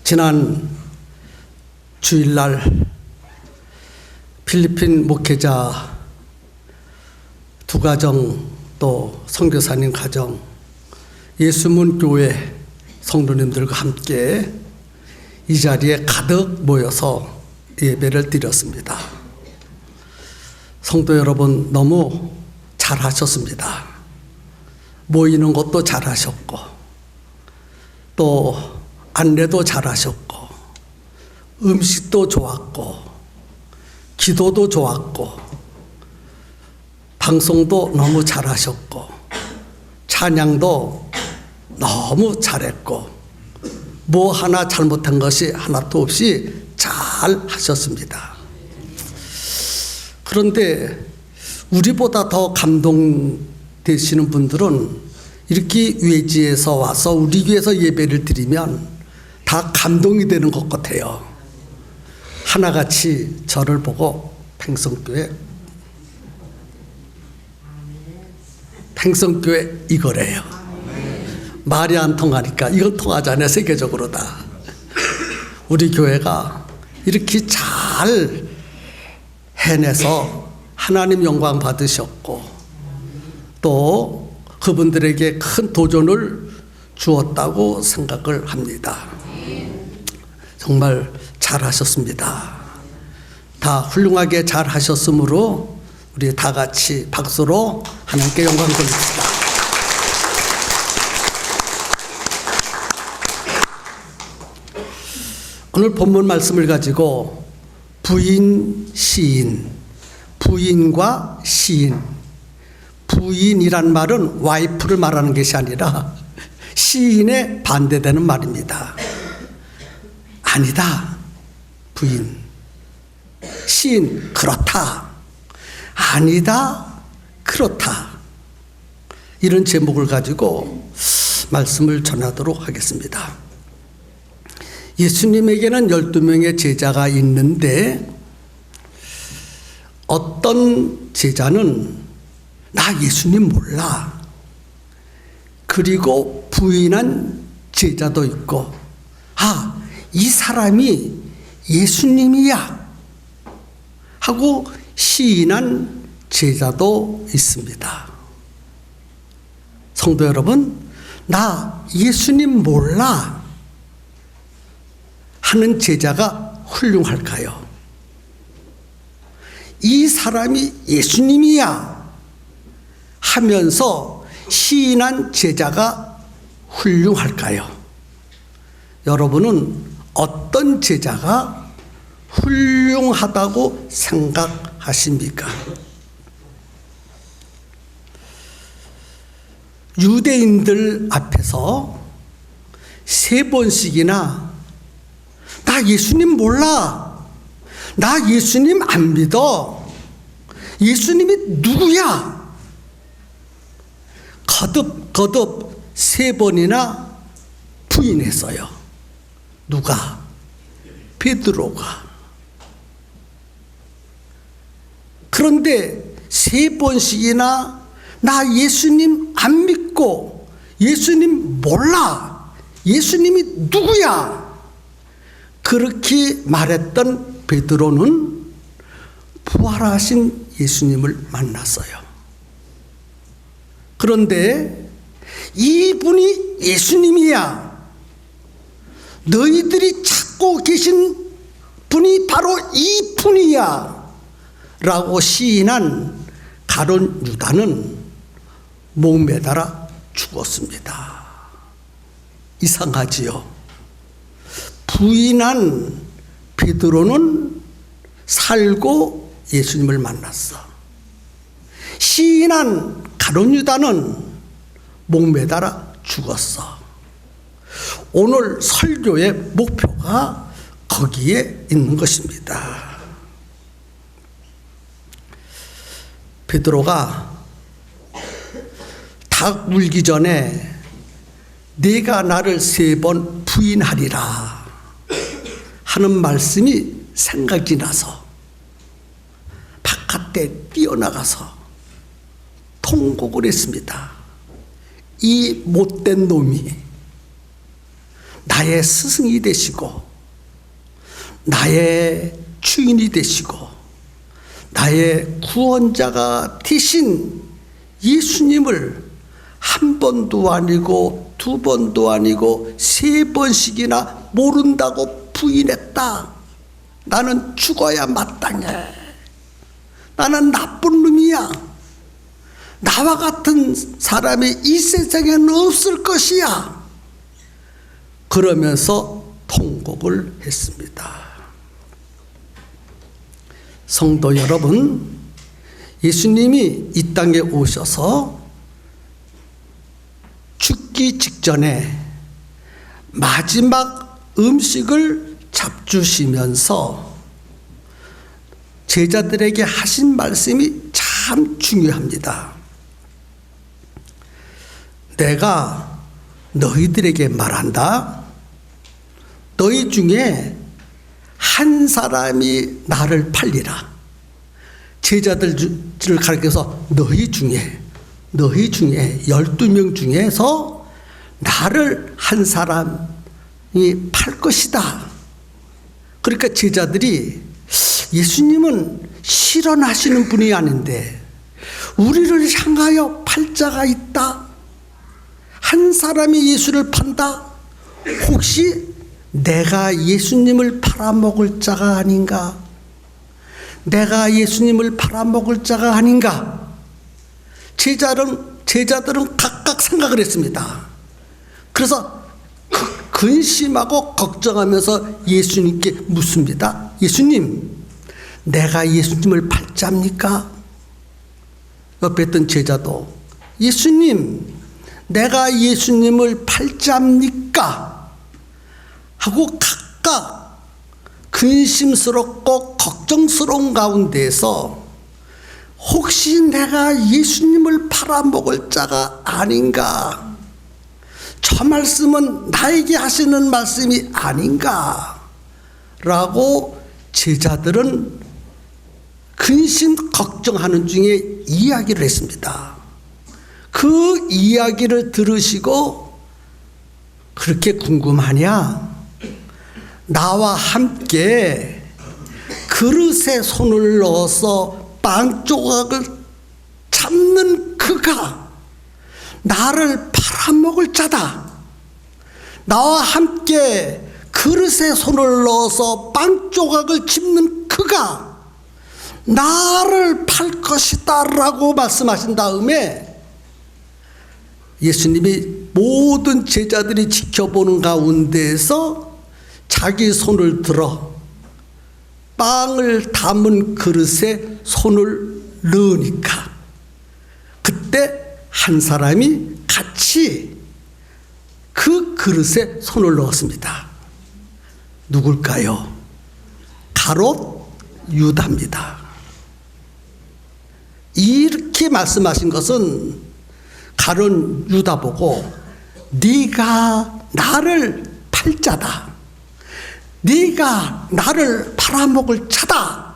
지난 주일날 필리핀 목회자 두 가정 또 선교사님 가정 예수문 교회 성도님들과 함께 이 자리에 가득 모여서 예배를 드렸습니다. 성도 여러분 너무 잘하셨습니다. 모이는 것도 잘하셨고 또 안내도 잘하셨고 음식도 좋았고 기도도 좋았고 방송도 너무 잘하셨고 찬양도 너무 잘했고 뭐 하나 잘못한 것이 하나도 없이 잘 하셨습니다. 그런데 우리보다 더 감동되시는 분들은 이렇게 외지에서 와서 우리 교회에서 예배를 드리면 다 감동이 되는 것 같아요. 하나같이 저를 보고 팽성교회 이거래요. 말이 안 통하니까 이건 통하잖아요. 세계적으로 다. 우리 교회가 이렇게 잘 해내서 하나님 영광 받으셨고 또 그분들에게 큰 도전을 주었다고 생각을 합니다. 정말 잘하셨습니다. 다 훌륭하게 잘하셨으므로 우리 다 같이 박수로 하나님께 영광 돌립시다. 오늘 본문 말씀을 가지고 부인, 시인, 부인과 시인, 부인이란 말은 와이프를 말하는 것이 아니라 시인에 반대되는 말입니다. 아니다, 부인. 시인, 그렇다. 아니다, 그렇다. 이런 제목을 가지고 말씀을 전하도록 하겠습니다. 예수님에게는 12명의 제자가 있는데 어떤 제자는 나 예수님 몰라. 그리고 부인한 제자도 있고 이 사람이 예수님이야 하고 시인한 제자도 있습니다. 성도 여러분, 나 예수님 몰라 하는 제자가 훌륭할까요? 이 사람이 예수님이야 하면서 시인한 제자가 훌륭할까요? 여러분은 어떤 제자가 훌륭하다고 생각하십니까? 유대인들 앞에서 3번씩이나 나 예수님 몰라. 나 예수님 안 믿어. 예수님이 누구야? 거듭 3번이나 부인했어요. 누가? 베드로가. 그런데 3번씩이나 나 예수님 안 믿고 예수님 몰라. 예수님이 누구야? 그렇게 말했던 베드로는 부활하신 예수님을 만났어요. 그런데 이분이 예수님이야. 너희들이 찾고 계신 분이 바로 이분이야 라고 시인한 가룟 유다는 목매달아 죽었습니다. 이상하지요? 부인한 베드로는 살고 예수님을 만났어. 시인한 가룟 유다는 목매달아 죽었어. 오늘 설교의 목표가 거기에 있는 것입니다. 베드로가 닭 물기 전에 네가 나를 3번 부인하리라 하는 말씀이 생각이 나서 바깥에 뛰어나가서 통곡을 했습니다. 이 못된 놈이 나의 스승이 되시고 나의 주인이 되시고 나의 구원자가 되신 예수님을 한 번도 아니고 두 번도 아니고 세 번씩이나 모른다고 부인했다. 나는 죽어야 마땅해. 나는 나쁜 놈이야. 나와 같은 사람이 이 세상에는 없을 것이야. 그러면서 통곡을 했습니다. 성도 여러분, 예수님이 이 땅에 오셔서 죽기 직전에 마지막 음식을 잡수시면서 제자들에게 하신 말씀이 참 중요합니다. 내가 너희들에게 말한다. 너희 중에 한 사람이 나를 팔리라. 제자들을 가리켜서 너희 중에 12명 중에서 나를 한 사람이 팔 것이다. 그러니까 제자들이 예수님은 실현하시는 분이 아닌데 우리를 향하여 팔 자가 있다. 한 사람이 예수를 판다. 혹시 내가 예수님을 팔아먹을 자가 아닌가? 내가 예수님을 팔아먹을 자가 아닌가? 제자들은 각각 생각을 했습니다. 그래서 근심하고 걱정하면서 예수님께 묻습니다. 예수님, 내가 예수님을 팔자입니까? 옆에 있던 제자도 예수님, 내가 예수님을 팔자입니까? 하고 각각 근심스럽고 걱정스러운 가운데에서 혹시 내가 예수님을 팔아먹을 자가 아닌가? 저 말씀은 나에게 하시는 말씀이 아닌가? 라고 제자들은 근심 걱정하는 중에 이야기를 했습니다. 그 이야기를 들으시고 그렇게 궁금하냐? 나와 함께 그릇에 손을 넣어서 빵 조각을 잡는 그가 나를 팔아먹을 자다. 나와 함께 그릇에 손을 넣어서 빵 조각을 집는 그가 나를 팔 것이다 라고 말씀하신 다음에 예수님이 모든 제자들이 지켜보는 가운데에서 자기 손을 들어 빵을 담은 그릇에 손을 넣으니까 그때 한 사람이 같이 그 그릇에 손을 넣었습니다. 누굴까요? 가롯 유다입니다. 이렇게 말씀하신 것은 가롯 유다 보고 네가 나를 팔 자다. 네가 나를 팔아먹을 자다.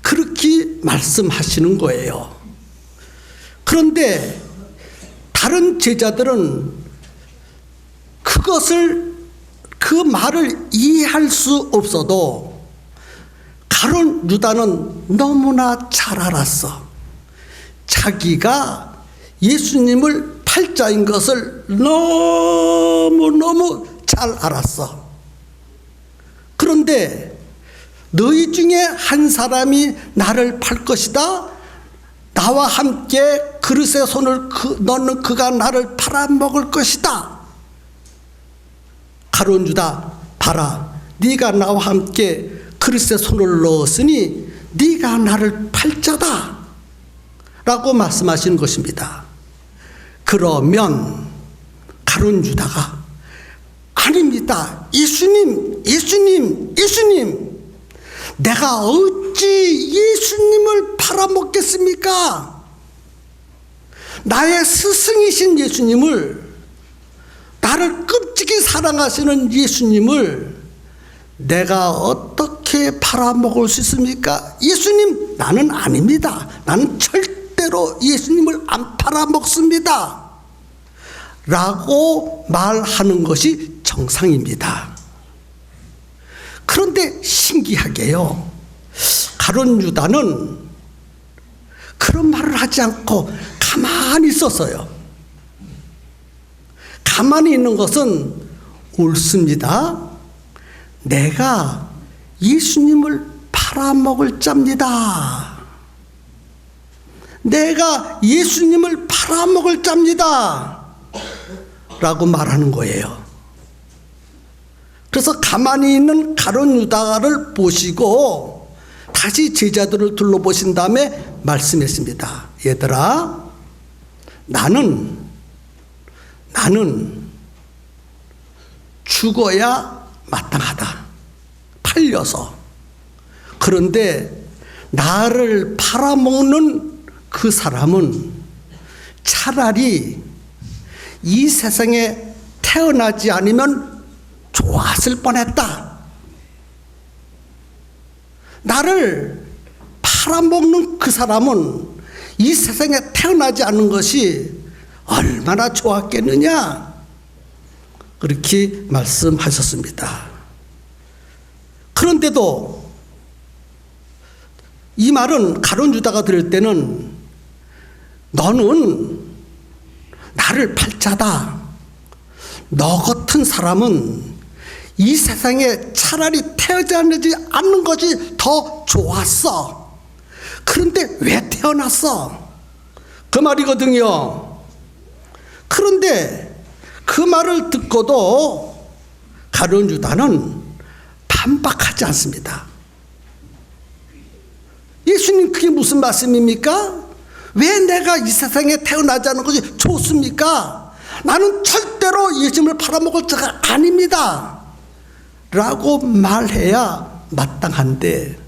그렇게 말씀하시는 거예요. 그런데 다른 제자들은 그 말을 이해할 수 없어도 가롯 유다는 너무나 잘 알았어. 자기가 예수님을 팔 자인 것을 너무너무 잘 알았어. 그런데 너희 중에 한 사람이 나를 팔 것이다. 나와 함께 그릇에 손을 넣는 그가 나를 팔아먹을 것이다. 가롯 유다, 봐라. 네가 나와 함께 그릇에 손을 넣었으니 네가 나를 팔 자다 라고 말씀하시는 것입니다. 그러면 가롯 유다가 아닙니다. 예수님, 내가 어찌 예수님을 팔아먹겠습니까? 나의 스승이신 예수님을, 나를 끔찍이 사랑하시는 예수님을 내가 어떻게 팔아먹을 수 있습니까? 예수님, 나는 아닙니다. 나는 절대로 예수님을 안 팔아먹습니다. 라고 말하는 것이 정상입니다. 그런데 신기하게요, 가룟 유다는 그런 말을 하지 않고 가만히 있었어요. 가만히 있는 것은 옳습니다. 내가 예수님을 팔아먹을 자입니다. 내가 예수님을 팔아먹을 자입니다. 라고 말하는 거예요. 그래서 가만히 있는 가룟 유다를 보시고 다시 제자들을 둘러보신 다음에 말씀했습니다. 얘들아, 나는 죽어야 마땅하다. 팔려서. 그런데 나를 팔아먹는 그 사람은 차라리 이 세상에 태어나지 않으면 좋았을 뻔했다. 나를 팔아먹는 그 사람은 이 세상에 태어나지 않는 것이 얼마나 좋았겠느냐, 그렇게 말씀하셨습니다. 그런데도 이 말은 가룟 유다가 들을 때는 너는 나를 팔 자다. 너 같은 사람은 이 세상에 차라리 태어나지 않는 것이 더 좋았어. 그런데 왜 태어났어? 그 말이거든요. 그런데 그 말을 듣고도 가룟 유다는 반박하지 않습니다. 예수님, 그게 무슨 말씀입니까? 왜 내가 이 세상에 태어나지 않은 것이 좋습니까? 나는 절대로 예수님을 팔아먹을 자가 아닙니다. 라고 말해야 마땅한데,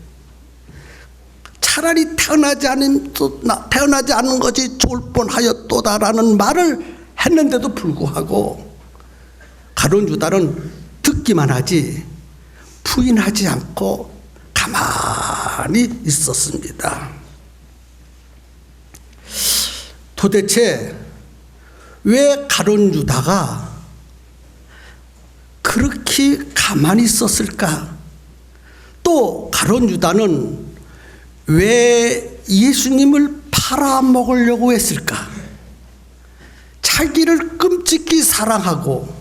차라리 태어나지 않은 것이 좋을 뻔하였도다라는 말을 했는데도 불구하고 가룟 유다는 듣기만 하지 부인하지 않고 가만히 있었습니다. 도대체 왜 가룟 유다가 그렇게 가만히 있었을까? 또 가룟 유다는 왜 예수님을 팔아먹으려고 했을까? 자기를 끔찍히 사랑하고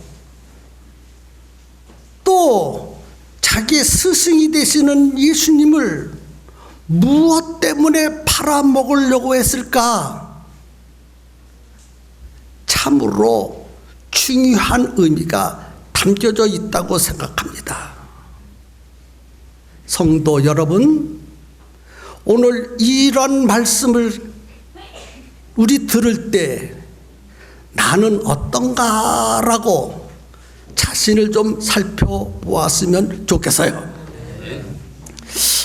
또 자기의 스승이 되시는 예수님을 무엇 때문에 팔아먹으려고 했을까? 참으로 중요한 의미가 담겨져 있다고 생각합니다. 성도 여러분, 오늘 이런 말씀을 우리 들을 때 나는 어떤가라고 자신을 좀 살펴보았으면 좋겠어요.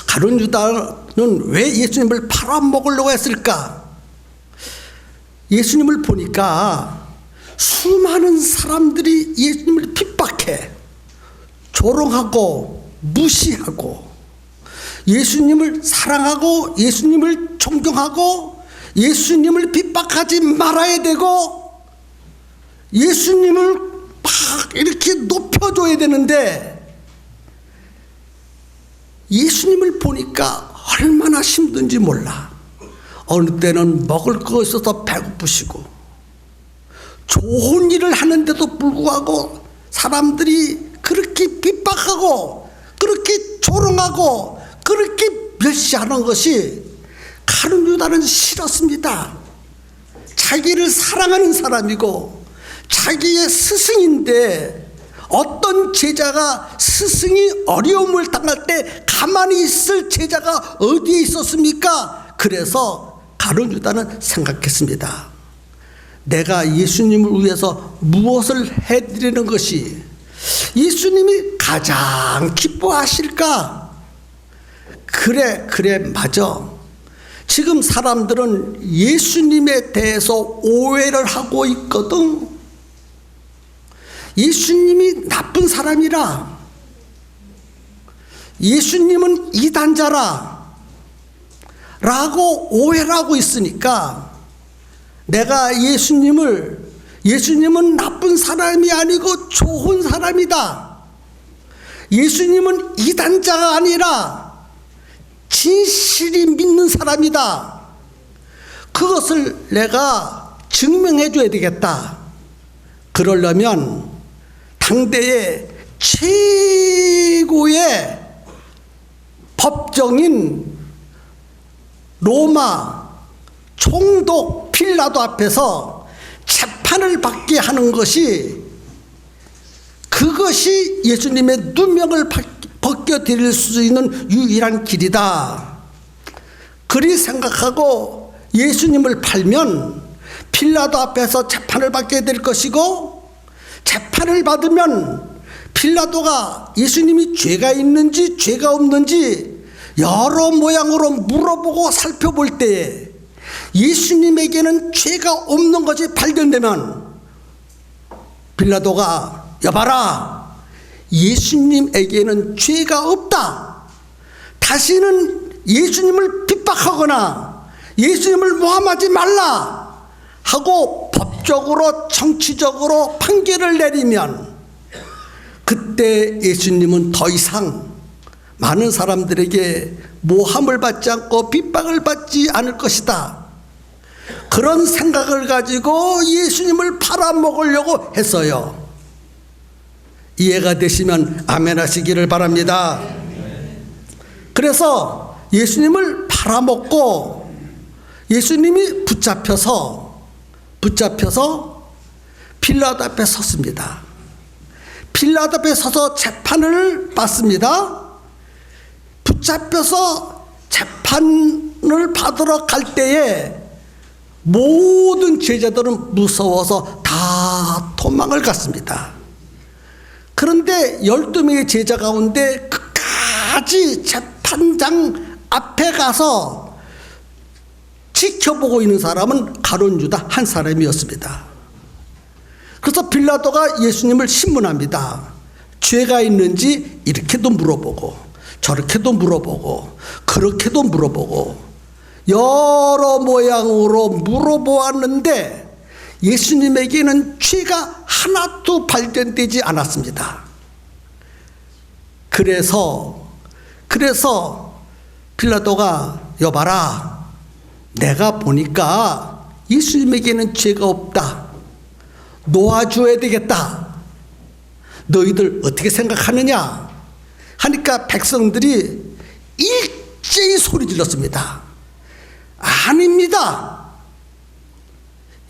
가룟 유다는 왜 예수님을 팔아먹으려고 했을까? 예수님을 보니까 수많은 사람들이 예수님을 핍박해, 조롱하고 무시하고, 예수님을 사랑하고 예수님을 존경하고 예수님을 핍박하지 말아야 되고 예수님을 막 이렇게 높여줘야 되는데, 예수님을 보니까 얼마나 힘든지 몰라. 어느 때는 먹을 거 있어서 배고프시고, 좋은 일을 하는데도 불구하고 사람들이 그렇게 핍박하고 그렇게 조롱하고 그렇게 멸시하는 것이 가룟 유다는 싫었습니다. 자기를 사랑하는 사람이고 자기의 스승인데, 어떤 제자가 스승이 어려움을 당할 때 가만히 있을 제자가 어디에 있었습니까? 그래서 가룟 유다는 생각했습니다. 내가 예수님을 위해서 무엇을 해드리는 것이 예수님이 가장 기뻐하실까? 그래, 맞아. 지금 사람들은 예수님에 대해서 오해를 하고 있거든. 예수님이 나쁜 사람이라, 예수님은 이단자라 라고 오해를 하고 있으니까 내가 예수님을 예수님은 나쁜 사람이 아니고 좋은 사람이다. 예수님은 이단자가 아니라 진실이 믿는 사람이다. 그것을 내가 증명해 줘야 되겠다. 그러려면 당대의 최고의 법정인 로마 총독 필라도 앞에서 재판을 받게 하는 것이, 그것이 예수님의 누명을 벗겨드릴 수 있는 유일한 길이다. 그리 생각하고 예수님을 팔면 필라도 앞에서 재판을 받게 될 것이고, 재판을 받으면 필라도가 예수님이 죄가 있는지 죄가 없는지 여러 모양으로 물어보고 살펴볼 때에 예수님에게는 죄가 없는 것이 발견되면 빌라도가 여봐라, 예수님에게는 죄가 없다, 다시는 예수님을 핍박하거나 예수님을 모함하지 말라 하고 법적으로 정치적으로 판결을 내리면, 그때 예수님은 더 이상 많은 사람들에게 모함을 받지 않고 핍박을 받지 않을 것이다. 그런 생각을 가지고 예수님을 팔아먹으려고 했어요. 이해가 되시면 아멘 하시기를 바랍니다. 그래서 예수님을 팔아먹고 예수님이 붙잡혀서 빌라도 앞에 섰습니다. 빌라도 앞에 서서 재판을 받습니다. 붙잡혀서 재판을 받으러 갈 때에 모든 제자들은 무서워서 다 도망을 갔습니다. 그런데 12명의 제자 가운데 끝까지 재판장 앞에 가서 지켜보고 있는 사람은 가룟 유다 한 사람이었습니다. 그래서 빌라도가 예수님을 신문합니다. 죄가 있는지 이렇게도 물어보고 저렇게도 물어보고 그렇게도 물어보고 여러 모양으로 물어보았는데 예수님에게는 죄가 하나도 발견되지 않았습니다. 그래서 빌라도가 여봐라, 내가 보니까 예수님에게는 죄가 없다, 놓아줘야 되겠다, 너희들 어떻게 생각하느냐 하니까 백성들이 일제히 소리 질렀습니다. 아닙니다.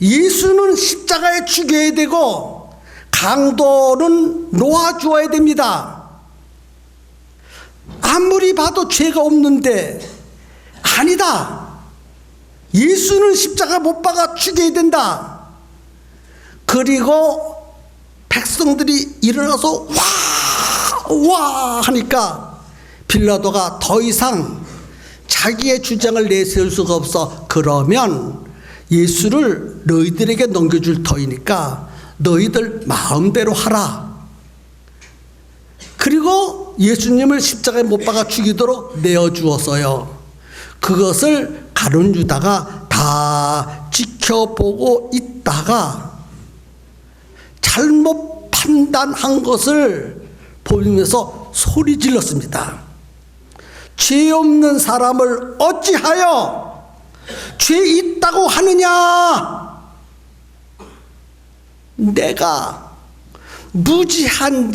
예수는 십자가에 죽여야 되고 강도는 놓아주어야 됩니다. 아무리 봐도 죄가 없는데 아니다. 예수는 십자가 못 박아 죽여야 된다. 그리고 백성들이 일어나서 와 하니까 빌라도가 더 이상 자기의 주장을 내세울 수가 없어. 그러면 예수를 너희들에게 넘겨줄 터이니까 너희들 마음대로 하라. 그리고 예수님을 십자가에 못 박아 죽이도록 내어주었어요. 그것을 가룟 유다가 다 지켜보고 있다가 잘못 판단한 것을 보면서 소리 질렀습니다. 죄 없는 사람을 어찌하여 죄 있다고 하느냐? 내가 무지한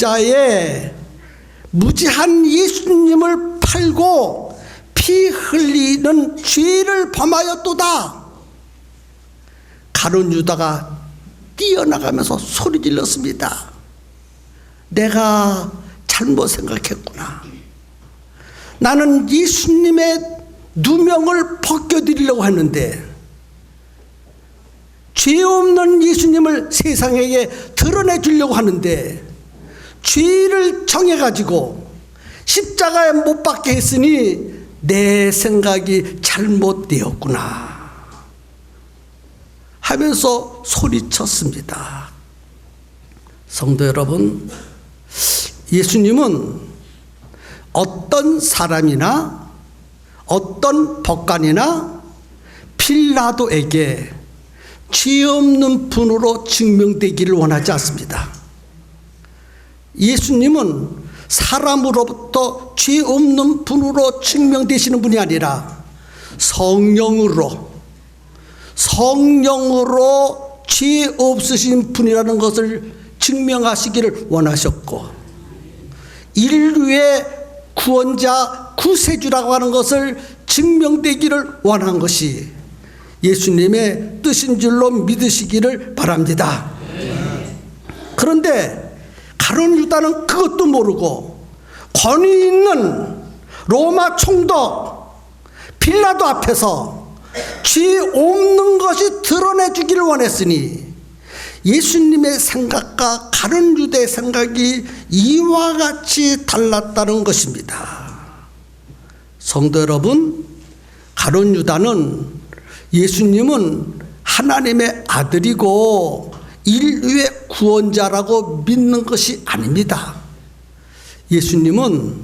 예수님을 팔고 피 흘리는 죄를 범하였도다. 가룟 유다가 뛰어나가면서 소리 질렀습니다. 내가 잘못 생각했구나. 나는 예수님의 누명을 벗겨드리려고 했는데 죄 없는 예수님을 세상에게 드러내 주려고 하는데 죄를 정해가지고 십자가에 못 박게 했으니 내 생각이 잘못되었구나 하면서 소리쳤습니다. 성도 여러분, 예수님은 어떤 사람이나 어떤 법관이나 빌라도에게 죄 없는 분으로 증명되기를 원하지 않습니다. 예수님은 사람으로부터 죄 없는 분으로 증명되시는 분이 아니라 성령으로 죄 없으신 분이라는 것을 증명하시기를 원하셨고, 인류의 구원자, 구세주라고 하는 것을 증명되기를 원한 것이 예수님의 뜻인 줄로 믿으시기를 바랍니다. 그런데 가룟 유다는 그것도 모르고 권위 있는 로마 총독 빌라도 앞에서 죄 없는 것이 드러내주기를 원했으니 예수님의 생각과 가룟 유다의 생각이 이와 같이 달랐다는 것입니다. 성도 여러분, 가룟 유다는 예수님은 하나님의 아들이고 인류의 구원자라고 믿는 것이 아닙니다. 예수님은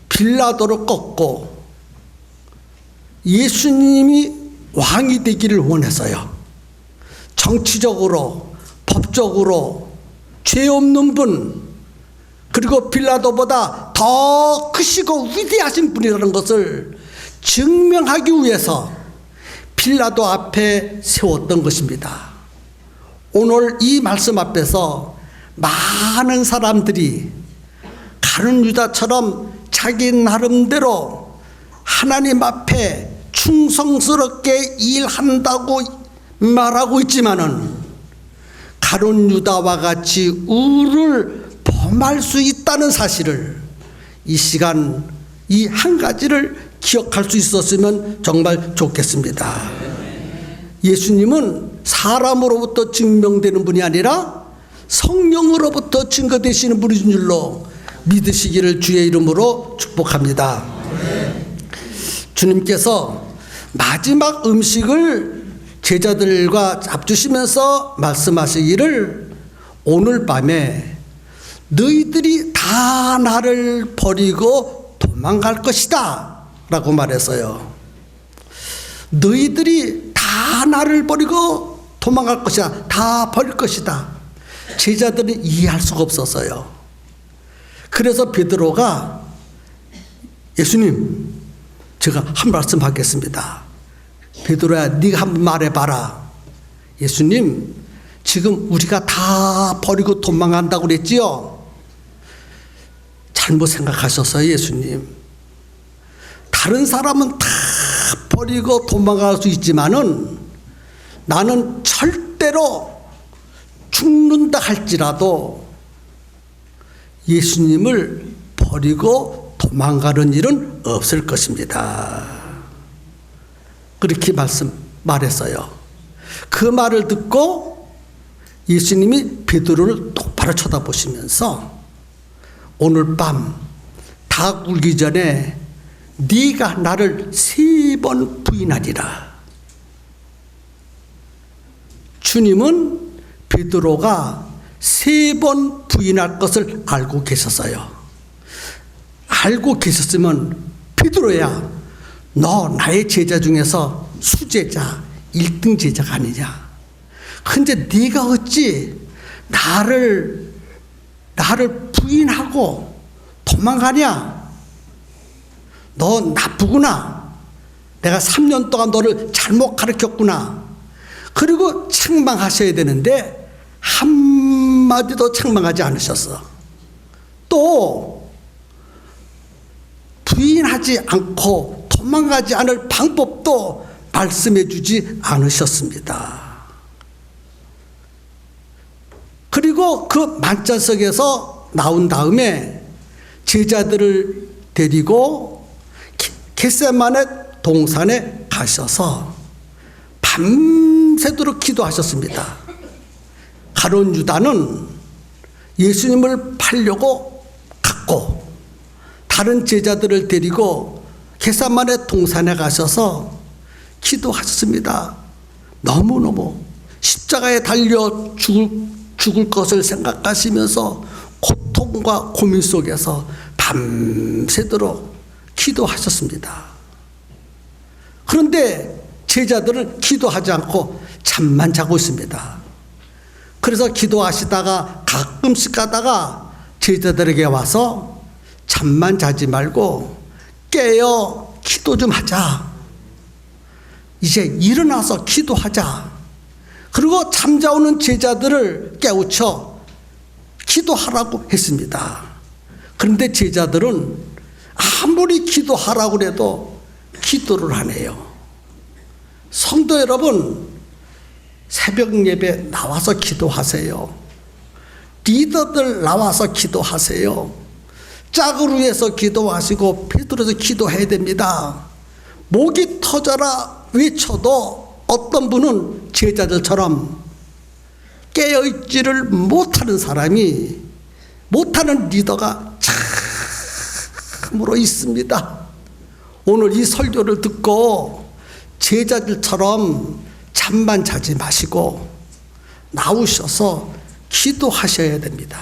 빌라도를 꺾고 예수님이 왕이 되기를 원해서요, 정치적으로, 법적으로 죄 없는 분, 그리고 빌라도보다 더 크시고 위대하신 분이라는 것을 증명하기 위해서 빌라도 앞에 세웠던 것입니다. 오늘 이 말씀 앞에서 많은 사람들이 가룟 유다처럼 자기 나름대로 하나님 앞에 충성스럽게 일한다고 말하고 있지만은 가룟 유다와 같이 우를 범할 수 있다는 사실을 이 시간 이 한 가지를 기억할 수 있었으면 정말 좋겠습니다. 예수님은 사람으로부터 증명되는 분이 아니라 성령으로부터 증거되시는 분인 줄로 믿으시기를 주의 이름으로 축복합니다. 주님께서 마지막 음식을 제자들과 잡수시면서 말씀하시기를 오늘 밤에 너희들이 다 나를 버리고 도망갈 것이다 라고 말했어요. 너희들이 다 나를 버리고 도망갈 것이다, 다 버릴 것이다. 제자들은 이해할 수가 없었어요. 그래서 베드로가 예수님, 제가 한 말씀 하겠습니다. 베드로야, 네가 한번 말해봐라. 예수님, 지금 우리가 다 버리고 도망간다고 그랬지요? 잘못 생각하셨어요, 예수님. 다른 사람은 다 버리고 도망갈 수 있지만은 나는 절대로 죽는다 할지라도 예수님을 버리고 도망가는 일은 없을 것입니다. 그렇게 말했어요. 그 말을 듣고 예수님이 베드로를 똑바로 쳐다보시면서 오늘 밤 다 굴기 전에 네가 나를 3번 부인하리라. 주님은 베드로가 3번 부인할 것을 알고 계셨어요. 알고 계셨으면 베드로야, 너 나의 제자 중에서 수제자 1등 제자가 아니냐. 근데 네가 어찌 나를 부인하고 도망가냐. 너 나쁘구나. 내가 3년 동안 너를 잘못 가르쳤구나. 그리고 책망하셔야 되는데 한마디도 책망하지 않으셨어. 또 부인하지 않고 도망가지 않을 방법도 말씀해 주지 않으셨습니다. 그리고 그 만찬석에서 나온 다음에 제자들을 데리고 겟세마네 동산에 가셔서 밤새도록 기도하셨습니다. 가룟 유다는 예수님을 팔려고 갔고 다른 제자들을 데리고 겟세마네 동산에 가셔서 기도하셨습니다. 너무너무 십자가에 달려 죽을 것을 생각하시면서 고통과 고민 속에서 밤새도록 기도하셨습니다. 그런데 제자들은 기도하지 않고 잠만 자고 있습니다. 그래서 기도하시다가 가끔씩 가다가 제자들에게 와서 잠만 자지 말고 깨어 기도 좀 하자. 이제 일어나서 기도하자. 그리고 잠자오는 제자들을 깨우쳐 기도하라고 했습니다. 그런데 제자들은 아무리 기도하라고 해도 기도를 안 해요. 성도 여러분, 새벽 예배 나와서 기도하세요. 리더들 나와서 기도하세요. 짝을 위해서 기도하시고 베드로에서 기도해야 됩니다. 목이 터져라 외쳐도 어떤 분은 제자들처럼 깨어있지를 못하는 사람이, 못하는 리더가 참으로 있습니다. 오늘 이 설교를 듣고 제자들처럼 잠만 자지 마시고 나오셔서 기도하셔야 됩니다.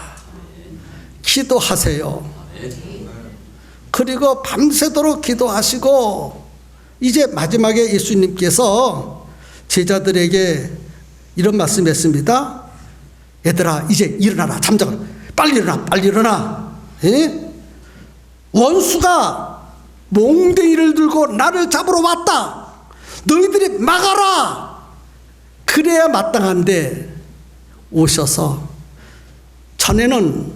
기도하세요. 그리고 밤새도록 기도하시고, 이제 마지막에 예수님께서 제자들에게 이런 말씀했습니다. 얘들아, 이제 일어나라. 잠자라. 빨리 일어나. 빨리 일어나. 에? 원수가 몽둥이를 들고 나를 잡으러 왔다. 너희들이 막아라. 그래야 마땅한데 오셔서 전에는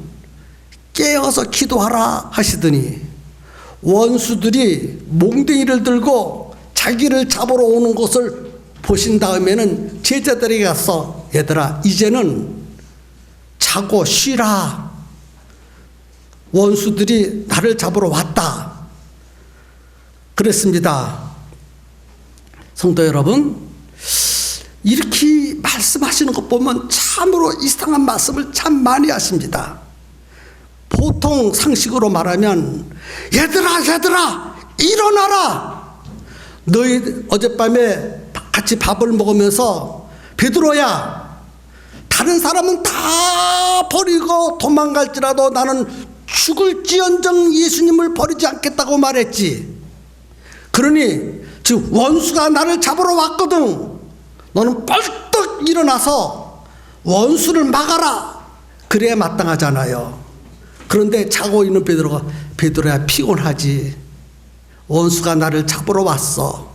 깨어서 기도하라 하시더니 원수들이 몽둥이를 들고 자기를 잡으러 오는 것을 보신 다음에는 제자들에게 가서 얘들아, 이제는 자고 쉬라. 원수들이 나를 잡으러 왔다. 그랬습니다. 성도 여러분, 이렇게 말씀하시는 것 보면 참으로 이상한 말씀을 참 많이 하십니다. 보통 상식으로 말하면 얘들아 일어나라. 너희 어젯밤에 같이 밥을 먹으면서 베드로야, 다른 사람은 다 버리고 도망갈지라도 나는 죽을지언정 예수님을 버리지 않겠다고 말했지. 그러니 지금 원수가 나를 잡으러 왔거든. 너는 벌떡 일어나서 원수를 막아라. 그래야 마땅하잖아요. 그런데 자고 있는 베드로가, 베드로야 피곤하지. 원수가 나를 잡으러 왔어.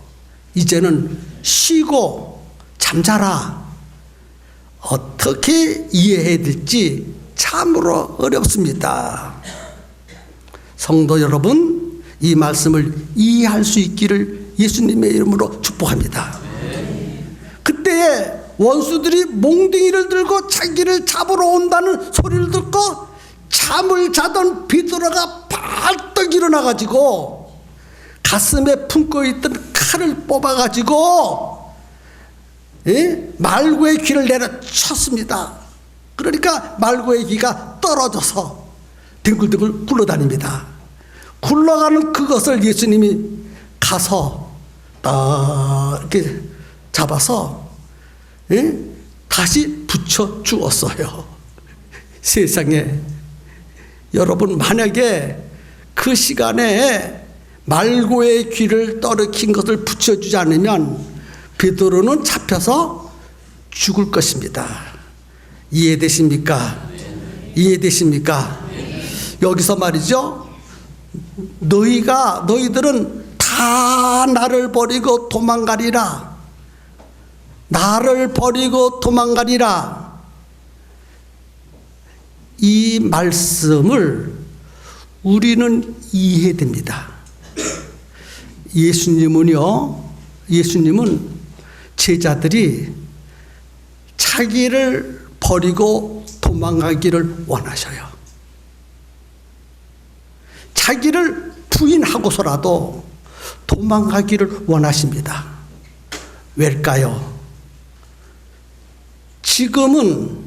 이제는 쉬고 잠자라. 어떻게 이해해야 될지 참으로 어렵습니다. 성도 여러분, 이 말씀을 이해할 수 있기를 예수님의 이름으로 축복합니다. 그때에 원수들이 몽둥이를 들고 자기를 잡으러 온다는 소리를 듣고 잠을 자던 베드로가 발떡 일어나가지고 가슴에 품고 있던 칼을 뽑아가지고 말고의 귀를 내려쳤습니다. 그러니까 말고의 귀가 떨어져서 뒹굴뒹굴 굴러다닙니다. 굴러가는 그것을 예수님이 가서 딱 이렇게 잡아서 다시 붙여 주었어요. 세상에, 여러분, 만약에 그 시간에 말고의 귀를 떨어킨 것을 붙여주지 않으면 베드로는 잡혀서 죽을 것입니다. 이해되십니까? 이해되십니까? 여기서 말이죠, 너희들은 다 나를 버리고 도망가리라. 나를 버리고 도망가리라. 이 말씀을 우리는 이해해야 됩니다. 예수님은 제자들이 자기를 버리고 도망가기를 원하셔요. 자기를 부인하고서라도 도망가기를 원하십니다. 왜일까요? 지금은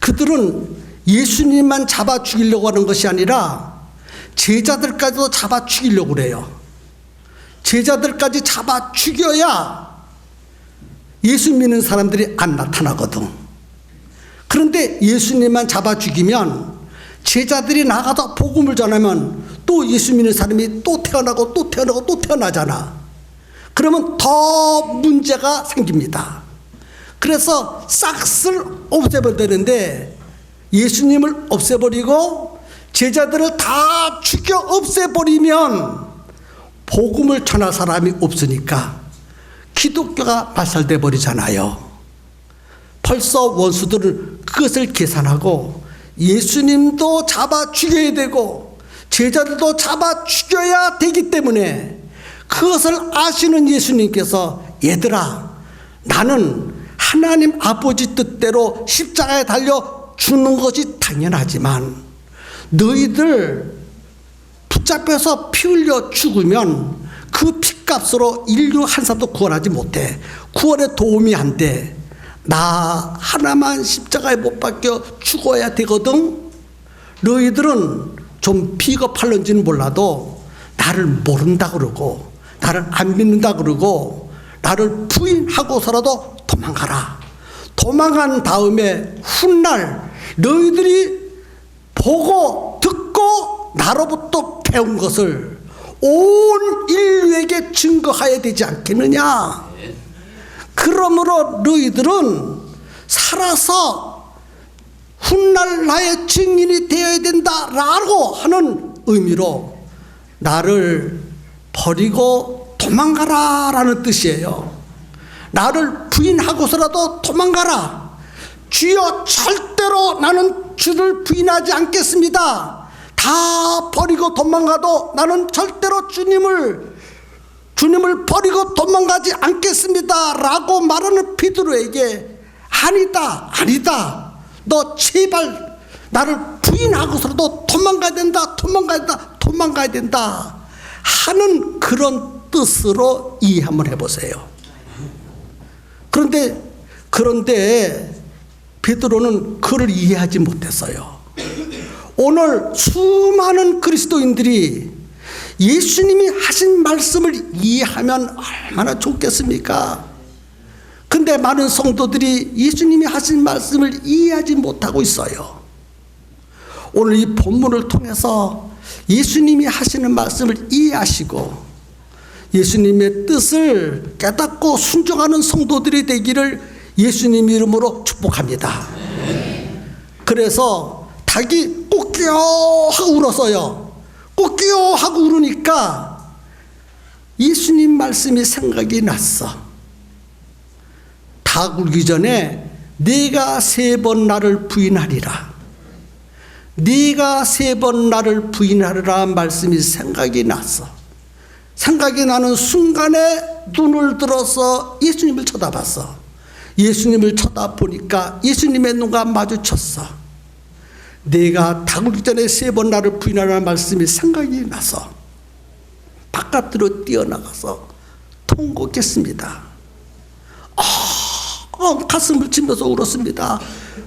그들은 예수님만 잡아 죽이려고 하는 것이 아니라 제자들까지도 잡아 죽이려고 그래요. 제자들까지 잡아 죽여야 예수 믿는 사람들이 안 나타나거든. 그런데 예수님만 잡아 죽이면 제자들이 나가서 복음을 전하면 또 예수 믿는 사람이 또 태어나고 또 태어나고 또 태어나잖아. 그러면 더 문제가 생깁니다. 그래서 싹을 없애버려야 되는데 예수님을 없애버리고 제자들을 다 죽여 없애버리면 복음을 전할 사람이 없으니까 기독교가 발살돼 버리잖아요. 벌써 원수들은 그것을 계산하고 예수님도 잡아 죽여야 되고 제자들도 잡아 죽여야 되기 때문에 그것을 아시는 예수님께서 얘들아, 나는 하나님 아버지 뜻대로 십자가에 달려 죽는 것이 당연하지만 너희들 붙잡혀서 피 흘려 죽으면 그 피값으로 인류 한 사람도 구원하지 못해. 구원에 도움이 안 돼. 나 하나만 십자가에 못 박혀 죽어야 되거든. 너희들은 좀 비겁할런지는 몰라도 나를 모른다 그러고 나를 안 믿는다 그러고 나를 부인하고서라도 도망가라. 도망간 다음에 훗날 너희들이 보고 듣고 나로부터 배운 것을 온 인류에게 증거해야 되지 않겠느냐. 그러므로 너희들은 살아서 훗날 나의 증인이 되어야 된다라고 하는 의미로 나를 버리고 도망가라라는 뜻이에요. 나를 부인하고서라도 도망가라. 주여, 절대로 나는 주를 부인하지 않겠습니다. 다 버리고 도망가도 나는 절대로 주님을 버리고 도망가지 않겠습니다 라고 말하는 베드로에게 아니다, 너 제발 나를 부인하고서라도 도망가야 된다 하는 그런 뜻으로 이해 한번 해보세요. 그런데 베드로는 그를 이해하지 못했어요. 오늘 수많은 그리스도인들이 예수님이 하신 말씀을 이해하면 얼마나 좋겠습니까? 근데 많은 성도들이 예수님이 하신 말씀을 이해하지 못하고 있어요. 오늘 이 본문을 통해서 예수님이 하시는 말씀을 이해하시고 예수님의 뜻을 깨닫고 순종하는 성도들이 되기를 예수님 이름으로 축복합니다. 그래서 닭이 꼬끼요 하고 울었어요. 꼬끼요 하고 울으니까 예수님 말씀이 생각이 났어. 닭 울기 전에 네가 3번 나를 부인하리라. 네가 3번 나를 부인하리라 말씀이 생각이 났어. 생각이 나는 순간에 눈을 들어서 예수님을 쳐다봤어. 예수님을 쳐다보니까 예수님의 눈과 마주쳤어. 내가 닭 울기 전에 3번 나를 부인하라는 말씀이 생각이 나서 바깥으로 뛰어나가서 통곡했습니다. 가슴을 치면서 울었습니다.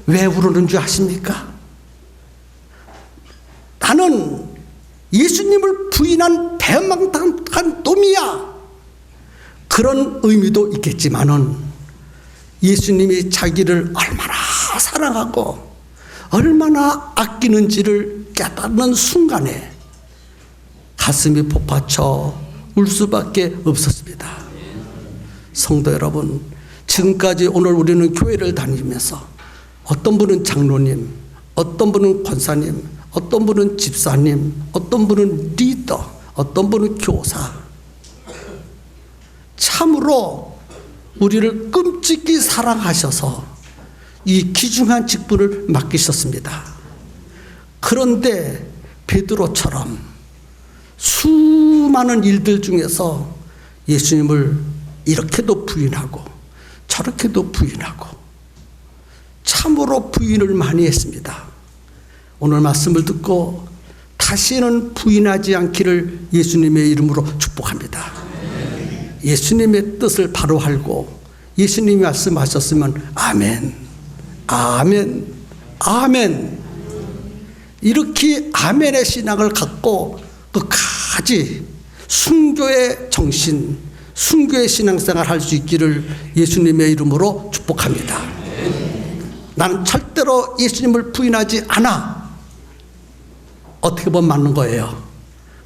왜 울었는 줄 아십니까? 나는 예수님을 부인한 배망당한 놈이야. 그런 의미도 있겠지만은 예수님이 자기를 얼마나 사랑하고 얼마나 아끼는지를 깨닫는 순간에 가슴이 폭받쳐 울 수밖에 없었습니다. 성도 여러분, 지금까지 오늘 우리는 교회를 다니면서 어떤 분은 장로님, 어떤 분은 권사님, 어떤 분은 집사님, 어떤 분은 리더, 어떤 분은 교사, 참으로 우리를 끔찍히 사랑하셔서 이 귀중한 직분을 맡기셨습니다. 그런데 베드로처럼 수많은 일들 중에서 예수님을 이렇게도 부인하고 저렇게도 부인하고 참으로 부인을 많이 했습니다. 오늘 말씀을 듣고 다시는 부인하지 않기를 예수님의 이름으로 축복합니다. 예수님의 뜻을 바로 알고 예수님이 말씀하셨으면 아멘, 아멘, 아멘. 이렇게 아멘의 신앙을 갖고 끝까지 순교의 정신, 순교의 신앙생활 할 수 있기를 예수님의 이름으로 축복합니다. 나는 절대로 예수님을 부인하지 않아. 어떻게 보면 맞는 거예요.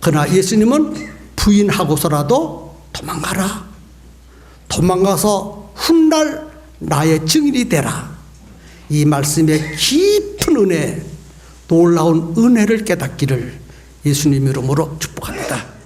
그러나 예수님은 부인하고서라도 도망가라. 도망가서 훗날 나의 증인이 되라. 이 말씀의 깊은 은혜, 놀라운 은혜를 깨닫기를 예수님 이름으로 축복합니다.